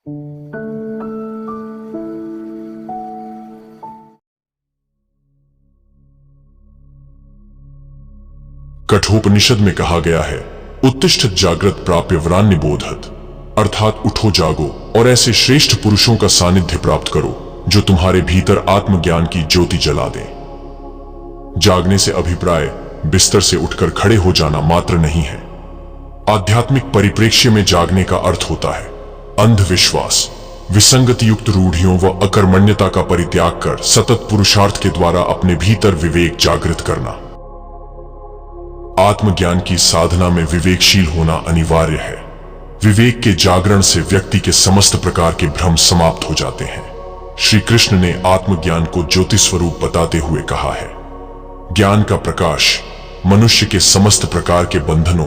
कठोपनिषद में कहा गया है, उत्तिष्ठत जागृत प्राप्य वरान्य बोधत, अर्थात उठो जागो और ऐसे श्रेष्ठ पुरुषों का सानिध्य प्राप्त करो जो तुम्हारे भीतर आत्मज्ञान की ज्योति जला दें। जागने से अभिप्राय बिस्तर से उठकर खड़े हो जाना मात्र नहीं है। आध्यात्मिक परिप्रेक्ष्य में जागने का अर्थ होता है अंधविश्वास, विसंगति युक्त रूढ़ियों व अकर्मण्यता का परित्याग कर सतत पुरुषार्थ के द्वारा अपने भीतर विवेक जागृत करना। आत्मज्ञान की साधना में विवेकशील होना अनिवार्य है। विवेक के जागरण से व्यक्ति के समस्त प्रकार के भ्रम समाप्त हो जाते हैं। श्री कृष्ण ने आत्मज्ञान को ज्योति स्वरूप बताते हुए कहा है, ज्ञान का प्रकाश मनुष्य के समस्त प्रकार के बंधनों,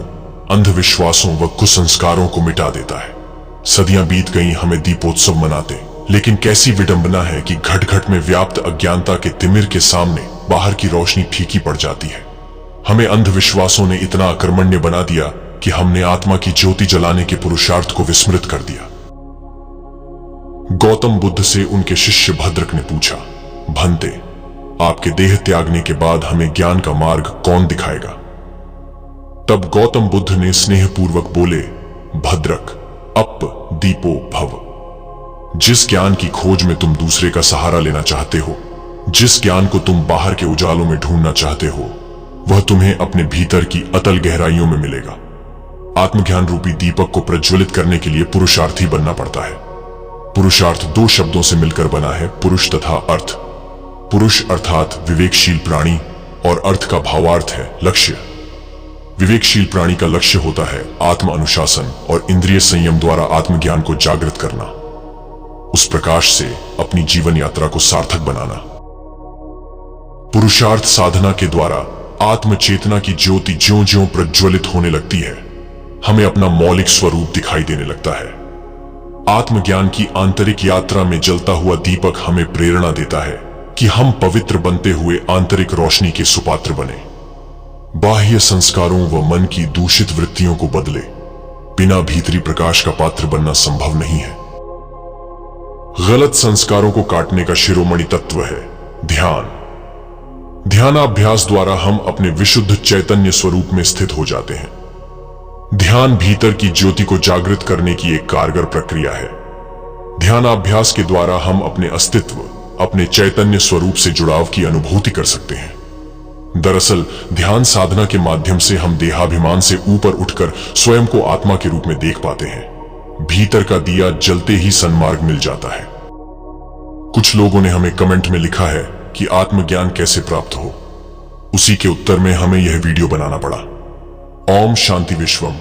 अंधविश्वासों व कुसंस्कारों को मिटा देता है। सदियां बीत गई हमें दीपोत्सव मनाते, लेकिन कैसी विडंबना है कि घट घट में व्याप्त अज्ञानता के तिमिर के सामने बाहर की रोशनी फीकी पड़ जाती है। हमें अंधविश्वासों ने इतना अकर्मण्य बना दिया कि हमने आत्मा की ज्योति जलाने के पुरुषार्थ को विस्मृत कर दिया। गौतम बुद्ध से उनके शिष्य भद्रक ने पूछा, भंते, आपके देह त्यागने के बाद हमें ज्ञान का मार्ग कौन दिखाएगा? तब गौतम बुद्ध ने स्नेहपूर्वक बोले, भद्रक, अप दीपो भव। जिस ज्ञान की खोज में तुम दूसरे का सहारा लेना चाहते हो, जिस ज्ञान को तुम बाहर के उजालों में ढूंढना चाहते हो, वह तुम्हें अपने भीतर की अतल गहराइयों में मिलेगा। आत्मज्ञान रूपी दीपक को प्रज्वलित करने के लिए पुरुषार्थी बनना पड़ता है। पुरुषार्थ दो शब्दों से मिलकर बना है, पुरुष तथा अर्थ। पुरुष अर्थात विवेकशील प्राणी और अर्थ का भावार्थ है लक्ष्य। विवेकशील प्राणी का लक्ष्य होता है आत्म अनुशासन और इंद्रिय संयम द्वारा आत्मज्ञान को जागृत करना, उस प्रकाश से अपनी जीवन यात्रा को सार्थक बनाना। पुरुषार्थ साधना के द्वारा आत्म चेतना की ज्योति ज्यों-ज्यों प्रज्वलित होने लगती है, हमें अपना मौलिक स्वरूप दिखाई देने लगता है। आत्मज्ञान की आंतरिक यात्रा में जलता हुआ दीपक हमें प्रेरणा देता है कि हम पवित्र बनते हुए आंतरिक रोशनी के सुपात्र बने। बाह्य संस्कारों व मन की दूषित वृत्तियों को बदले बिना भीतरी प्रकाश का पात्र बनना संभव नहीं है। गलत संस्कारों को काटने का शिरोमणि तत्व है ध्यान। ध्यानाभ्यास द्वारा हम अपने विशुद्ध चैतन्य स्वरूप में स्थित हो जाते हैं। ध्यान भीतर की ज्योति को जागृत करने की एक कारगर प्रक्रिया है। ध्यानाभ्यास के द्वारा हम अपने अस्तित्व, अपने चैतन्य स्वरूप से जुड़ाव की अनुभूति कर सकते हैं। दरअसल ध्यान साधना के माध्यम से हम देहाभिमान से ऊपर उठकर स्वयं को आत्मा के रूप में देख पाते हैं। भीतर का दिया जलते ही सन्मार्ग मिल जाता है। कुछ लोगों ने हमें कमेंट में लिखा है कि आत्मज्ञान कैसे प्राप्त हो। उसी के उत्तर में हमें यह वीडियो बनाना पड़ा। ओम शांति विश्वम।